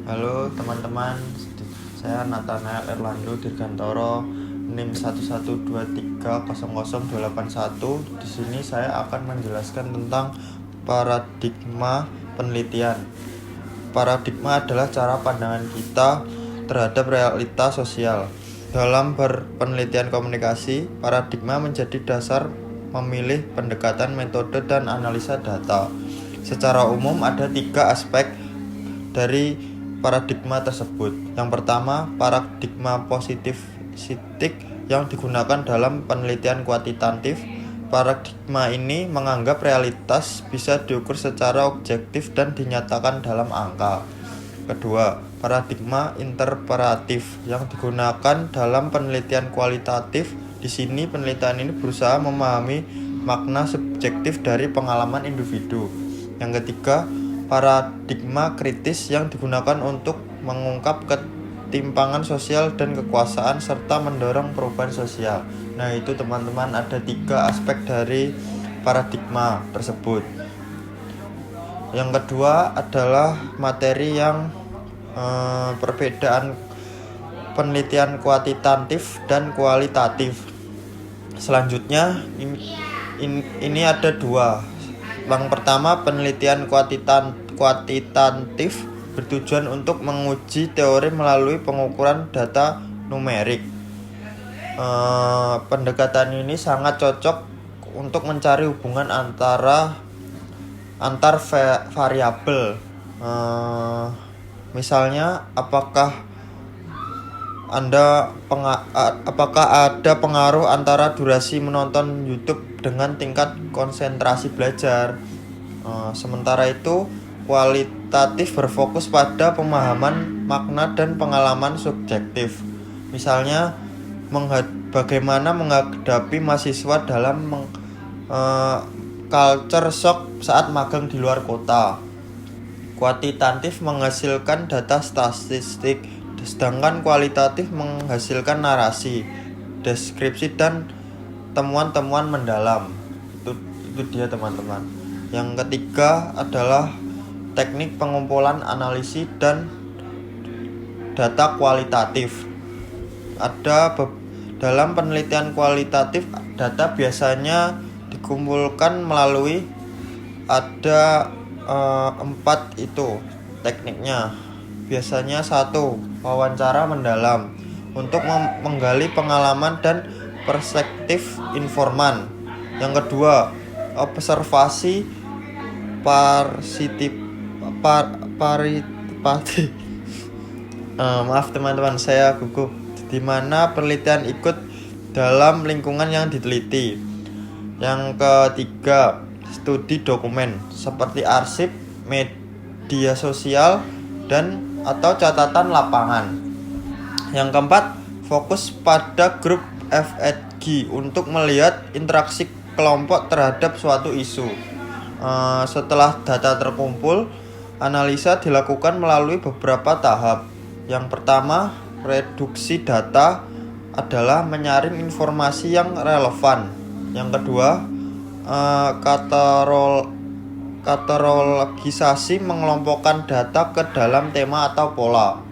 Halo teman-teman, saya Nathanael Erlando Dirgantoro, NIM 112300281. Di sini saya akan menjelaskan tentang paradigma penelitian. Paradigma adalah cara pandangan kita terhadap realitas sosial. Dalam berpenelitian komunikasi, paradigma menjadi dasar memilih pendekatan, metode, dan analisa data. Secara umum ada 3 aspek dari paradigma tersebut. Yang pertama, paradigma positivistik yang digunakan dalam penelitian kuantitatif. Paradigma ini menganggap realitas bisa diukur secara objektif dan dinyatakan dalam angka. Kedua, paradigma interpretatif yang digunakan dalam penelitian kualitatif. Di sini penelitian ini berusaha memahami makna subjektif dari pengalaman individu. Yang ketiga, paradigma kritis yang digunakan untuk mengungkap ketimpangan sosial dan kekuasaan serta mendorong perubahan sosial. Nah, itu teman-teman, ada 3 aspek dari paradigma tersebut. Yang kedua adalah materi yang perbedaan penelitian kuantitatif dan kualitatif. Selanjutnya ini ada 2. Yang pertama, penelitian kuantitatif bertujuan untuk menguji teori melalui pengukuran data numerik. Pendekatan ini sangat cocok untuk mencari hubungan antar variabel. Misalnya, apakah ada pengaruh antara durasi menonton YouTube dengan tingkat konsentrasi belajar. Sementara itu, kualitatif berfokus pada pemahaman makna dan pengalaman subjektif. Misalnya, bagaimana menghadapi mahasiswa dalam culture shock saat magang di luar kota. Kuantitatif menghasilkan data statistik, sedangkan kualitatif menghasilkan narasi, deskripsi, dan temuan-temuan mendalam. Itu dia teman-teman. Yang ketiga adalah teknik pengumpulan, analisis, dan data kualitatif. Dalam penelitian kualitatif, data biasanya dikumpulkan melalui 4 itu tekniknya. Biasanya 1. Wawancara mendalam untuk menggali pengalaman dan perspektif informan. Yang kedua, observasi maaf teman-teman, saya gugup. Di mana penelitian ikut dalam lingkungan yang diteliti. Yang ketiga, studi dokumen seperti arsip, media sosial, dan atau catatan lapangan. Yang keempat, fokus pada grup FEG untuk melihat interaksi kelompok terhadap suatu isu. Setelah data terkumpul, analisa dilakukan melalui beberapa tahap. Yang pertama, reduksi data adalah menyaring informasi yang relevan. Yang kedua, kategorigisasi mengelompokkan data ke dalam tema atau pola.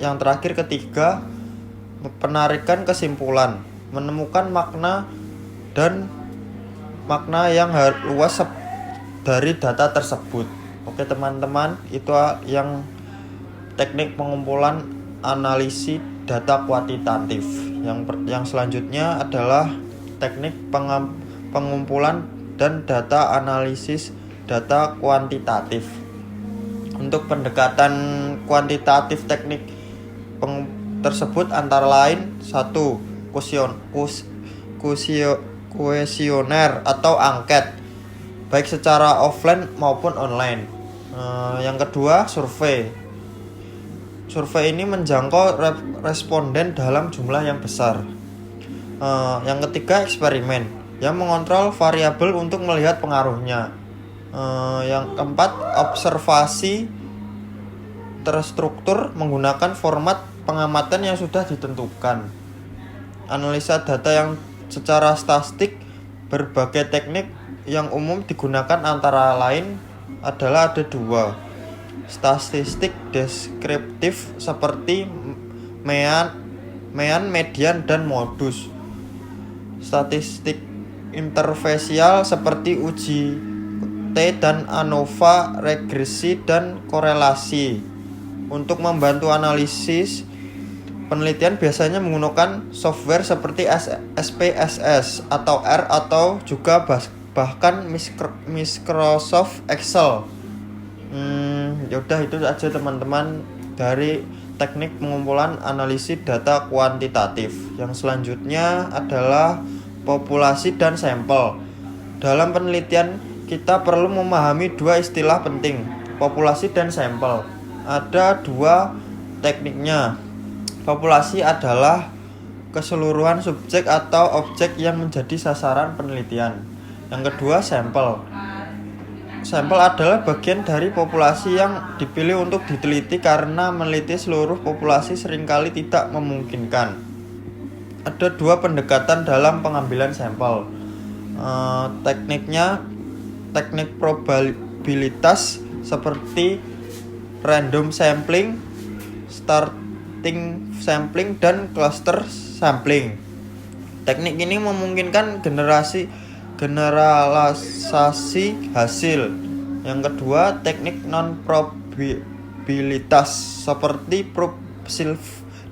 Yang terakhir, ketiga, penarikan kesimpulan, menemukan makna yang luas dari data tersebut. Oke teman-teman, itu yang teknik pengumpulan analisis data kuantitatif. Yang selanjutnya adalah teknik pengumpulan dan data analisis data kuantitatif. Untuk pendekatan kuantitatif, teknik tersebut antara lain 1. Kuesioner atau angket, baik secara offline maupun online. Yang kedua, survei. Survei ini menjangkau responden dalam jumlah yang besar. Yang ketiga, eksperimen yang mengontrol variabel untuk melihat pengaruhnya. Yang keempat, observasi terstruktur menggunakan format pengamatan yang sudah ditentukan. Analisa data yang secara statistik, berbagai teknik yang umum digunakan antara lain adalah ada 2. statistik deskriptif seperti mean, median, dan modus. Statistik intervensial seperti uji T dan ANOVA, regresi, dan korelasi. Untuk membantu analisis, penelitian biasanya menggunakan software seperti SPSS atau R atau juga bahkan Microsoft Excel. Yaudah itu aja teman-teman dari teknik pengumpulan analisis data kuantitatif. Yang selanjutnya adalah populasi dan sampel. Dalam penelitian kita perlu memahami dua istilah penting, populasi dan sampel. Ada dua tekniknya. Populasi adalah keseluruhan subjek atau objek yang menjadi sasaran penelitian. Yang kedua, sampel. Sampel adalah bagian dari populasi yang dipilih untuk diteliti karena meneliti seluruh populasi seringkali tidak memungkinkan. Ada dua pendekatan dalam pengambilan sampel. Tekniknya, teknik probabilitas seperti random sampling, starting sampling, dan cluster sampling. Teknik ini memungkinkan generalisasi hasil. Yang kedua, teknik non-probabilitas seperti Probe-Silv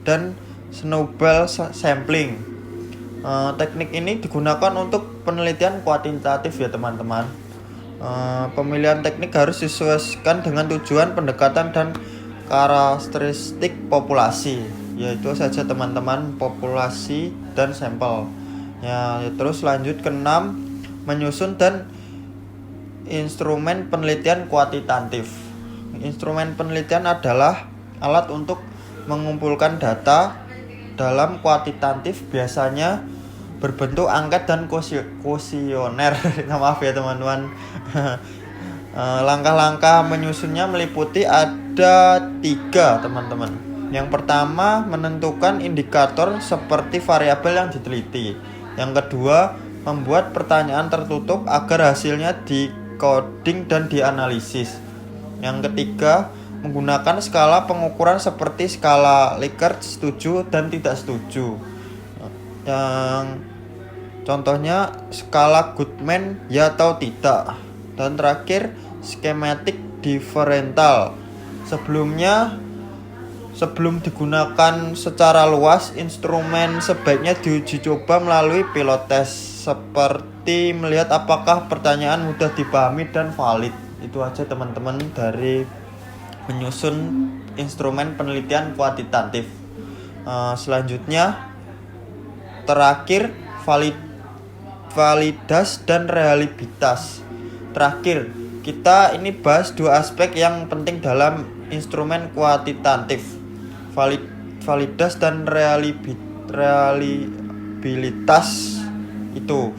dan Snowball sampling. Teknik ini digunakan untuk penelitian kuantitatif ya teman-teman. Pemilihan teknik harus disesuaikan dengan tujuan pendekatan dan karakteristik populasi. Yaitu saja teman-teman, populasi dan sampel. Ya, terus lanjut ke 6, menyusun dan instrumen penelitian kuantitatif. Instrumen penelitian adalah alat untuk mengumpulkan data dalam kuantitatif, biasanya berbentuk angket dan kuesioner. Maaf ya teman-teman. Langkah-langkah menyusunnya meliputi ada 3 teman-teman. Yang pertama, menentukan indikator seperti variabel yang diteliti. Yang kedua, membuat pertanyaan tertutup agar hasilnya di-coding dan dianalisis. Yang ketiga, menggunakan skala pengukuran seperti skala Likert, setuju dan tidak setuju. Yang contohnya skala Goodman, ya atau tidak. Dan terakhir, skematik differential. Sebelum digunakan secara luas, instrumen sebaiknya diuji coba melalui pilot test, seperti melihat apakah pertanyaan mudah dipahami dan valid. Itu aja teman-teman dari menyusun instrumen penelitian kuantitatif. Selanjutnya, terakhir, validitas dan reliabilitas. Terakhir, kita ini bahas 2 aspek yang penting dalam instrumen kuantitatif, validitas dan reliabilitas. Itu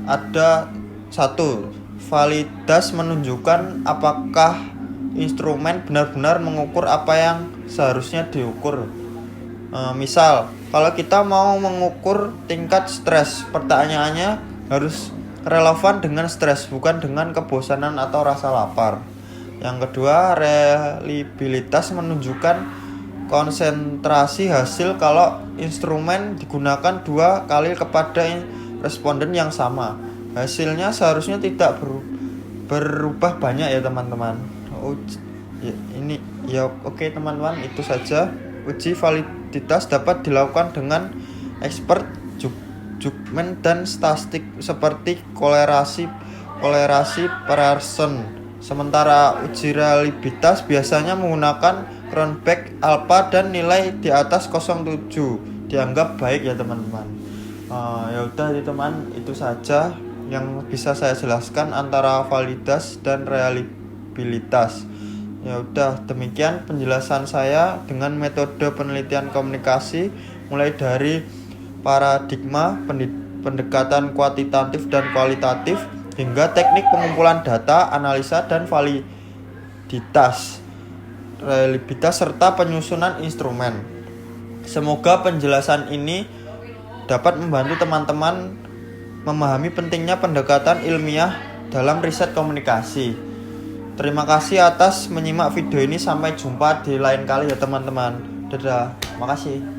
ada 1, validitas menunjukkan apakah instrumen benar-benar mengukur apa yang seharusnya diukur. Misal, kalau kita mau mengukur tingkat stres, pertanyaannya harus relevan dengan stres, bukan dengan kebosanan atau rasa lapar. Yang kedua, reliabilitas menunjukkan konsentrasi hasil kalau instrumen digunakan 2 kali kepada responden yang sama. Hasilnya seharusnya tidak berubah banyak ya teman-teman. Oke teman-teman, itu saja. Uji validitas dapat dilakukan dengan expert judgment dan statistik seperti kolerasi Pearson. Sementara uji reliabilitas biasanya menggunakan Cronbach alpha dan nilai di atas 0,7 dianggap baik ya teman-teman. Ya udah teman, itu saja yang bisa saya jelaskan antara validitas dan reliabilitas. Ya udah, demikian penjelasan saya dengan metode penelitian komunikasi, mulai dari paradigma pendekatan kuantitatif dan kualitatif hingga teknik pengumpulan data, analisa dan validitas, reliabilitas serta penyusunan instrumen. Semoga penjelasan ini dapat membantu teman-teman memahami pentingnya pendekatan ilmiah dalam riset komunikasi. Terima kasih atas menyimak video ini. Sampai jumpa di lain kali ya teman-teman. Dadah. Makasih.